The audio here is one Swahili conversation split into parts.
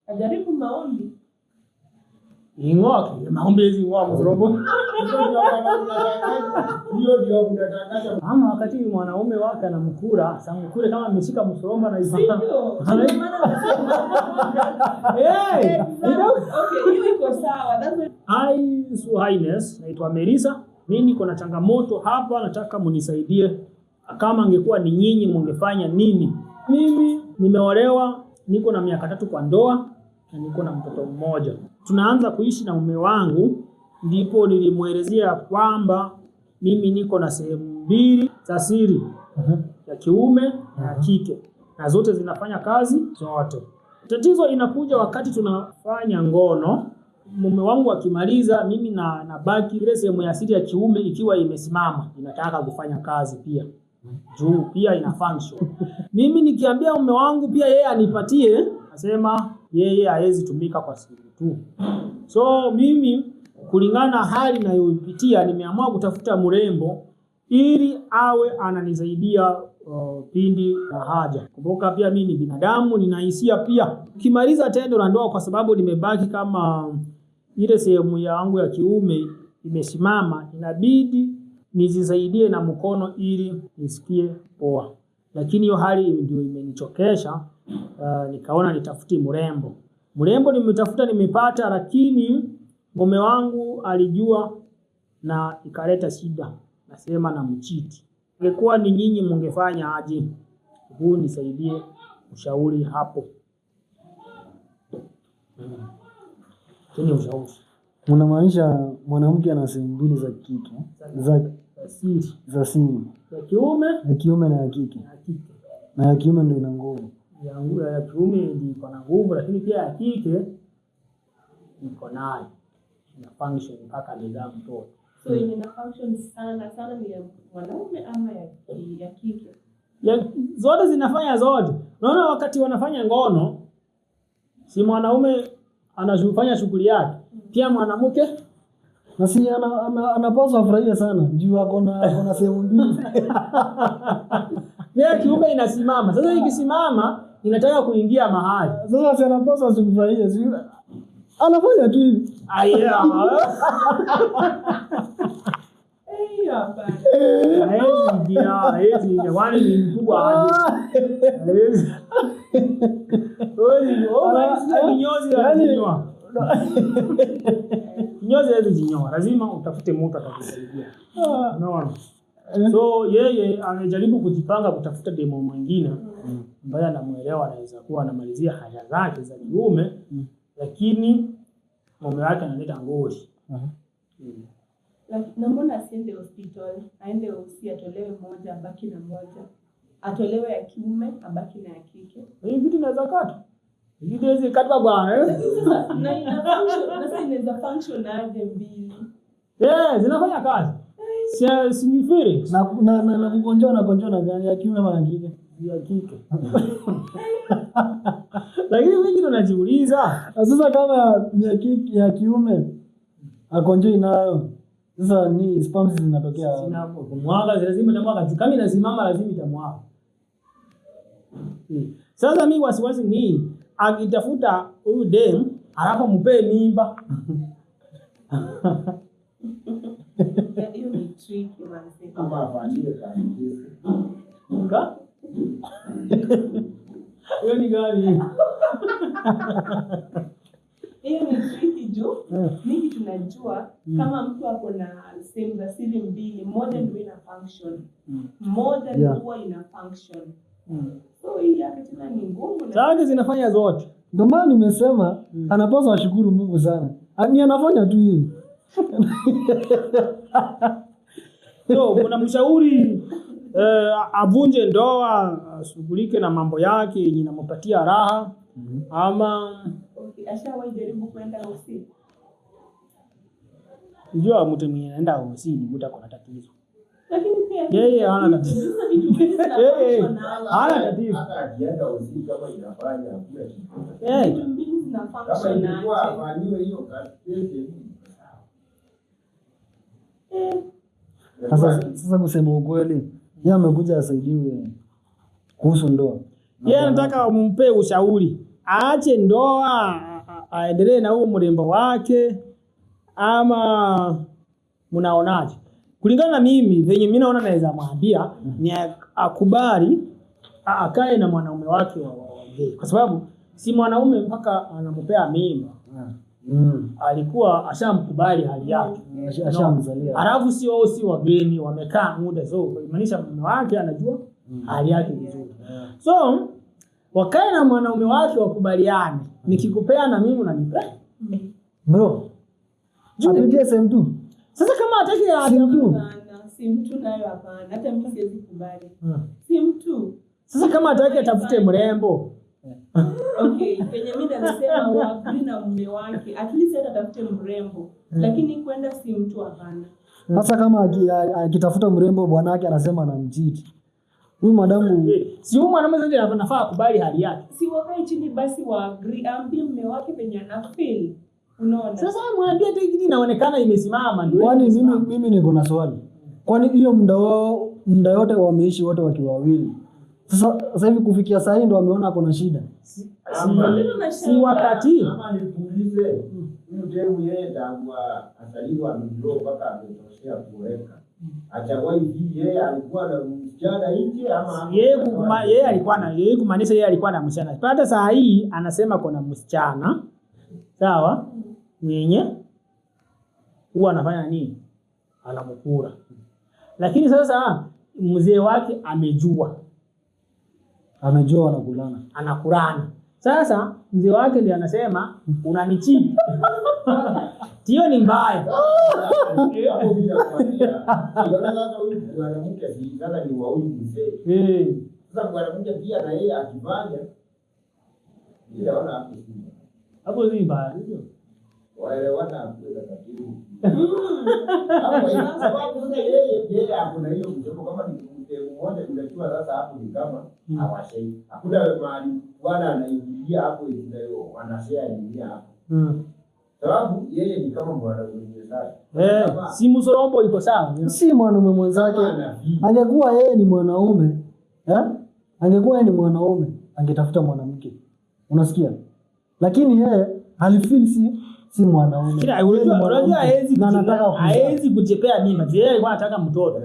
Ajaribu maombi. Ingoke, maombi hizi wao mzorobo. Hiyo ndio unatangaza. Ama wakati mwanaume wake anamkura, samkure kama ameshika msoromba na Sio. Maana okay, hiyo iko sawa. Hi, Your Highness, naitwa Melissa. Mimi niko na changamoto hapa, nataka munisaidie. Kama angekuwa ni nyinyi mungefanya nini? Mimi nimeolewa, niko na miaka 3 kwa ndoa na niko na mtoto mmoja. Tunaanza kuishi na mume wangu, ndipo nilimuelezea kwamba mimi niko na sehemu 2 za siri, ya kiume na ya kike, na zote zinafanya kazi zote. Tatizo inakuja wakati tunafanya ngono, mume wangu akimaliza, mimi na baki ile sehemu ya siri ya kiume ikiwa imesimama, inataka kufanya kazi pia. Juu pia ina function. Mimi nikiambia mume wangu pia yeye anipatie, asema yeye haezi tumika kwa siri tu. So mimi kulingana na hali ninayopitia nimeamua kutafuta mrembo ili awe ananisaidia pindi na haja. Kumbuka pia mimi ni binadamu, nina hisia pia. Ukimaliza tendo la ndoa, kwa sababu nimebaki kama ile sehemu yangu ya kiume imesimama, inabidi nizisaidie na mkono ili nisikie poa. Lakini hiyo hali ndio imenichokesha, nikaona nitafuti mrembo. Mrembo nimetafuta, nimepata, lakini mume wangu alijua na ikaleta shida. Nasema na mchiti. Ingekuwa ni nyinyi mungefanya aje? Huu nisaidie ushauri hapo. Kini ushauri. Unamaanisha mwanamke ana sehemu 2 za kike, za siri. Ya kiume, ya kiume na ya kike. Na ya kiume ndio ina nguvu. Ya kiume ndio iko na nguvu, lakini pia ya kike iko nayo. Ina function mpaka ndio mtoto. So ina function sana ni ya mwanaume ama ya kike? Zote zinafanya zote. Unaona wakati wanafanya ngono, si mwanaume anafanya shughuli yake, pia mwanamke na si anapaswa afurahia sana juu akona sehemu 2. Pia kiume inasimama. Sasa ikisimama inataka kuingia mahali. Sasa si anapaswa asifurahie, si anafanya tu hivi. Hizi wale ni mkubwa aje. Kinyozi alinyoa. Kinyozi alinyoa. Lazima utafute mtu atakusaidia. Unaona? So yeye amejaribu kujipanga kutafuta demo mwingine ambaye anamuelewa, anaweza kuwa anamalizia haja zake za kiume, lakini mume wake analeta ngori. Na mbona asiende hospitali? Aende hospitali atolewe moja, abaki na moja. Atolewe ya kiume, abaki na ya kike. Hii vitu inaweza kata. Hii hizi katwa bwana. Sasa na inaweza function aje 2? Zinafanya kazi. Si nifiri. Na kugonjona gani ya kiume ama ya kike? Ya kike. Lakini wengi tunajiuliza, sasa kama ya kiume akonjoi nayo, sasa ni spams zinatokea. Mwanga lazima itamwaga. Kama inasimama lazima itamwaga. Sasa mimi wasiwasi ni akitafuta huyu dem alafu mpe mimba. Hiyo ni tricky manzi. Kama afanyie kazi. Hiyo ni gani? Hiyo ni tricky juu. Mimi tunajua kama mtu ako na sehemu za siri 2, moja ndio ina function. Moja ndio ina function. So hii yake tena ni ngumu na zote zinafanya zote. Ndio maana nimesema anapaswa ashukuru Mungu sana. Ani anafanya tu hivi. So kuna mshauri avunje ndoa, ashughulike na mambo yake yenye inampatia raha, ama ashawahi jaribu kwenda hospitali? Unajua mtu mwenye anaenda hospitali mtu ako na tatizo. Lakini pia yeye hana tatizo. Hana tatizo. Hata akienda hospitali kama inafanya hakuna kitu. Vitu mbili zina function na afanyiwe hiyo kazi. Sasa kusema ukweli, yeye amekuja asaidiwe kuhusu ndoa. Yeye anataka umpe ushauri. aache ndoa aendelee na huo mrembo wake ama mnaonaje? Kulingana na mimi venye mimi naona naweza mwambia ni akubali akae na mwanaume wake waongee, kwa sababu si mwanaume mpaka anampea mimba alikuwa ashamkubali hali yake, ashamzalia. Alafu si wageni wamekaa muda, so maanisha mume wake anajua hali yake vizuri. So wakae na mwanaume wake wakubaliane, nikikupea na mimi unanipea bro. Apitie sehemu tu. Sasa kama hataki si mtu nayo hapana, hata mimi siwezi kubali. Si mtu. Sasa kama hataki atafute mrembo. Okay, penye mimi nasema waagri na mume wake, at least hata atafute mrembo, lakini kwenda si mtu hapana. Sasa kama akitafuta mrembo bwanake anasema anamjiti. Huyu madamu si huyu mwanamume ndio anafaa kubali hali yake. Si wakae chini basi waagri, ambie mume wake penye anafeel. Unaona? Sasa mwambie hata hiki inaonekana imesimama ndio. Kwani mimi niko na swali. Kwani hiyo muda yote wameishi wote wakiwa wawili. Sasa hivi kufikia saa hii ndo wameona kuna shida. Si wakati. Kama nikuulize, huyu demu yeye tangu asaliwa mdogo mpaka ametoshea kuweka. Achawa hivi yeye alikuwa na msichana nje ama yeye alikuwa na kumaanisha yeye alikuwa na msichana. Hata saa hii anasema kuna msichana. Sawa? Mwenye huwa anafanya nini? Anamkura. Lakini sasa mzee wake amejua anakulana. Sasa mzee wake ndiye anasema unanichiti. Hiyo ni mbaya. Hapo bila kuambia. Sasa huyu mwanamke sasa ni wa huyu mzee. Sasa mwanamke pia na yeye akifanya ninaona hapo si mbaya. Waelewana kwa tatizo. Hapo sababu yeye hakuna hiyo mtoto kama ni mmoja tunajua sasa hapo ni kama hawashei. Hakuna mahali bwana anaingilia hapo ndio wanashare dunia hapo. Sababu yeye ni kama mwanaume mwenzake. Si msorombo iko sawa. Si mwanaume mwenzake. Angekuwa yeye ni mwanaume, angekuwa yeye ni mwanaume, angetafuta mwanamke. Unasikia? Lakini yeye alifeel si mwanaume. Kila unajua haezi kujepea mimba. Yeye alikuwa anataka mtoto.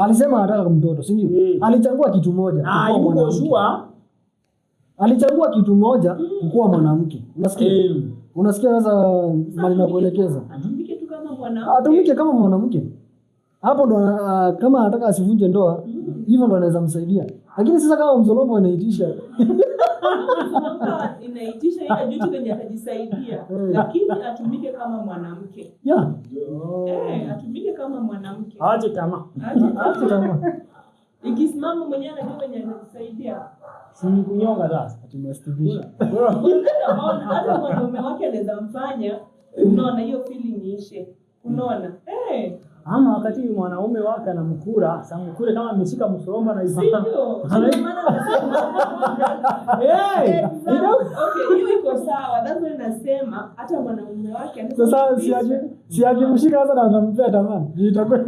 Alisema anataka mtoto, si ndio? Alichagua kitu moja. Yuko shua. Alichagua kitu moja kuwa mwanamke. Unasikia? Unasikia sasa mali na kuelekeza. Atumike tu kama mwanamke. Atumike kama mwanamke. Hapo ndo kama anataka asivunje ndoa, hivyo ndo anaweza msaidia. Lakini sasa kama mzolombo anaitisha ile juti kwenye atajisaidia, lakini atumike kama mwanamke. Atumike kama mwanamke. Aje tamaa. Ikisimama mwenyewe anajua kwenye anajisaidia. Si kunyonga sasa. Tumestibisha. Hata mwanaume wake anaweza mfanya, unaona hiyo feeling ishe. Unaona? Ama wakati mwanaume wake anamkura, samkure kama ameshika msoromba na hivyo. Sio maana nasema. Okay, hiyo iko sawa. That's why nasema hata mwanaume wake anaweza. Sasa si akimshika sasa na atampea tamaa. Itakuwa.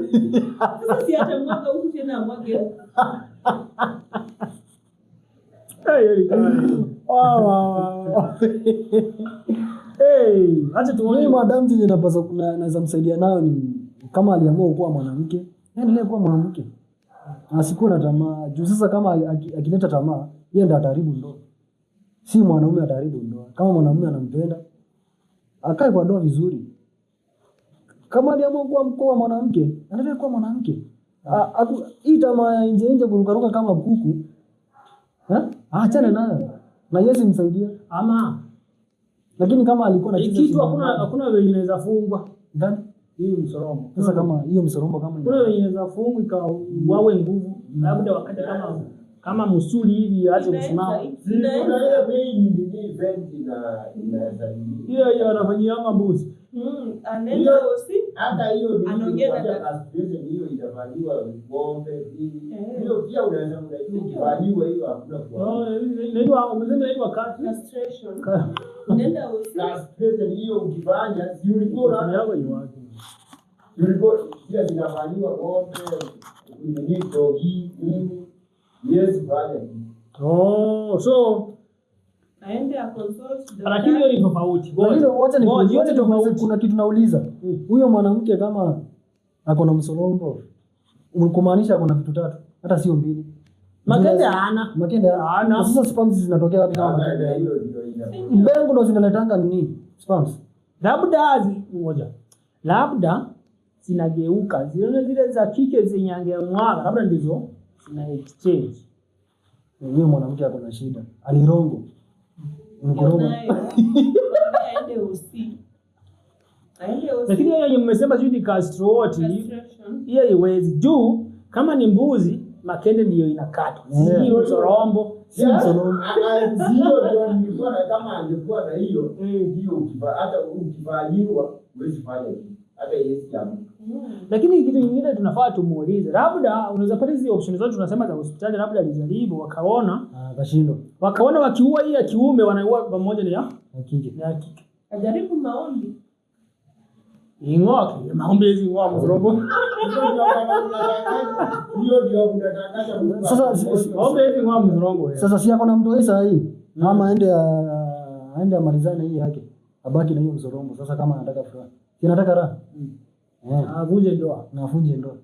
Sasa si hata mwanga huku tena mwage. Acha tuone mimi madam jinsi naweza msaidia nayo ni kama aliamua kuwa mwanamke, endelee kuwa mwanamke. Asikuwe na tamaa. Juu sasa kama akileta tamaa, yeye ndiye ataharibu ndoa. Si mwanaume ataharibu ndoa. Kama mwanaume anampenda, akae kwa ndoa vizuri. Kama aliamua kuwa mwanamke, endelee kuwa mwanamke. Hii tamaa nje kurukaruka kama kuku. Achana nayo. Na Yesu msaidia. Ama lakini kama alikuwa na kitu hakuna wewe inaweza fungwa. Ndani hiyo msorombo. Sasa kama hiyo msorombo kama kuna wewe inaweza fungwa ikawawe nguvu. Labda wakati kama musuli hivi aache kusimama. Hiyo anafanyia mbuzi. Anaenda hosi. Hata hiyo anaongeza hiyo itafanywa ng'ombe hivi. Hiyo pia unaweza kufanywa hiyo hakuna kwa. Inaitwa castration. Unaenda hosi. Castration hiyo ukifanya si ulikuwa unaona wapi. Ulikuwa pia zinafanywa ng'ombe, ni dogi nini. Yes, bale. So aende aconsult Lakini hiyo ni tofauti. Lakini wacha Yote tofauti. kuna kitu nauliza. Huyo mwanamke kama ako na msolombo, kumaanisha ako na vitu 3, hata sio 2. Makende hana. Makende hana. Sasa spams zinatokea wapi kama makende? Hiyo ndio ina. Mbengu ndo zinaletanga nini? Spams. Labda zinageuka zile za kike zenye angemwaga, labda ndizo zina exchange. Huyo mwanamke ako na shida. Alirongo. Aende usi. Lakini yeye yenye mmesema sijui castroti, hiyo haiwezi. Juu kama ni mbuzi, makende ndiyo inakatwa. Sio msorombo. Sio msolombo. Sio ndio nilikuwa na kama angekuwa na hiyo ndio hata ukifanyiwa huwezi fanya hivi. Hata yesi hapo. Lakini kitu kingine tunafaa tumuulize. Labda unaweza pata hizo options zote tunasema za hospitali, labda alijaribu wakaona kashindo. Wakaona wakiua hii ya kiume wanaua pamoja na ya kike. Ya kike. Ajaribu maombi. Ingoke, maombi hizi ngwa mzorobo. Hiyo ndio unatangaza. Sasa maombi hizi ngwa mzorongo. Sasa si akona mtu hisa hii. Mama aende amalizane hii yake. Abaki na hiyo mzorombo. Sasa kama anataka furaha. Kinataka raha. Avunje ndoa. Na avunje ndoa.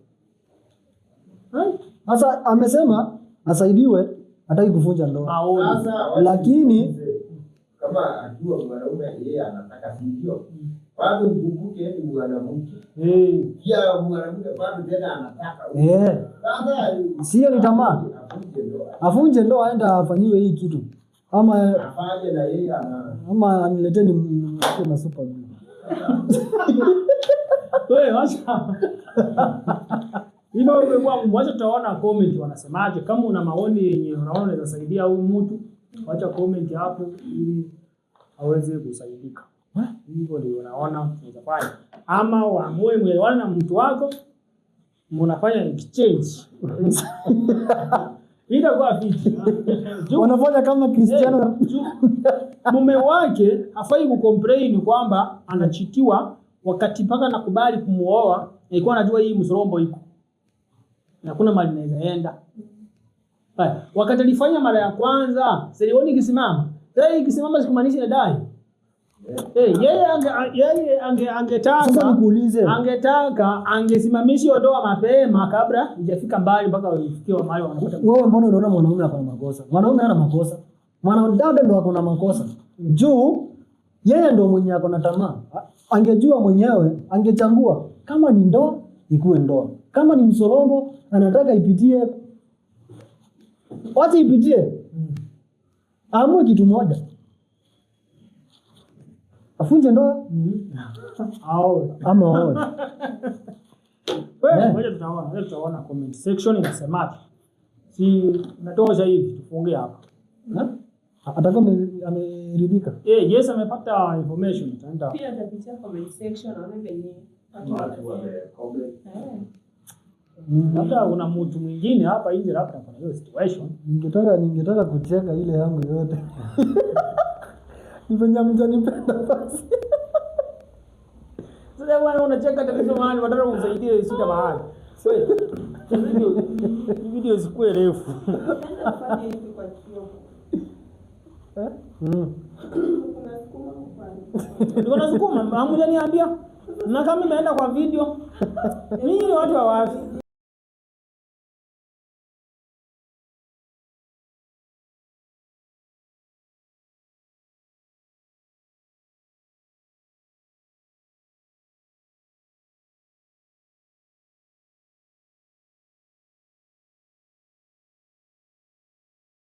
Sasa amesema asaidiwe, hataki kuvunja ndoa. Lakini kama akiwa mwanaume yeye anataka sivyo. Bado mkumbuke ni mwanamke. Pia mwanamke bado tena anataka. Sasa sio ni tamaa. Avunje ndoa aenda afanyiwe hii kitu. Ama afanye na yeye ama anileteni mke na super. Wewe wacha. Wewe mwacha tutaona comment wanasemaje. Kama una maoni yenye unaona inaweza saidia huyu mtu, wacha comment hapo ili aweze kusaidika. Hivyo ndio unaona tunaweza fanya. Ama uamue mwelewane na mtu wako, mnafanya exchange. Ila kwa fiti. Wanafanya kama Cristiano. Mume wake hafai kucomplain kwamba anachitiwa wakati paka nakubali kumuoa, alikuwa anajua hii msorombo iko. Na kuna mali inaweza enda. Wakati alifanya mara ya kwanza, selioni ikisimama. Sasa ikisimama sikumaanisha inadai. Yeye angetaka sasa nikuulize. Angetaka angesimamisha ndoa mapema kabla hajafika mbali mpaka wafikie mahali wanapata. Wewe mbona unaona mwanaume hapa na makosa? Mwanaume hana makosa. Mwanadada ndo ako na makosa. Juu yeye ndo mwenye ako na tamaa. Angejua mwenyewe, angechangua kama ni ndoa ikuwe ndoa. Kama ni msolombo anataka ipitie. Wacha ipitie. Amue kitu moja. Afunje ndoa? Ama wewe. Ngoja tutaona comment section inasemaje. Si natosha hivi tufungie hapa. Atakuwa ameridhika. Yes amepata information tutaenda. Pia atapitia comment section aone venye watu wame-comment. Labda kuna mtu mwingine hapa nje labda kuna hiyo situation. Ningetaka kucheka ile yangu yote. Nifanya mjanipenda basi. Sasa bwana unacheka tatizo mahali badala umsaidie shida mahali. Video zikuwe refu. Kuna sukuma, hamjaniambia. Na kama imeenda kwa video. Mimi watu hawafi.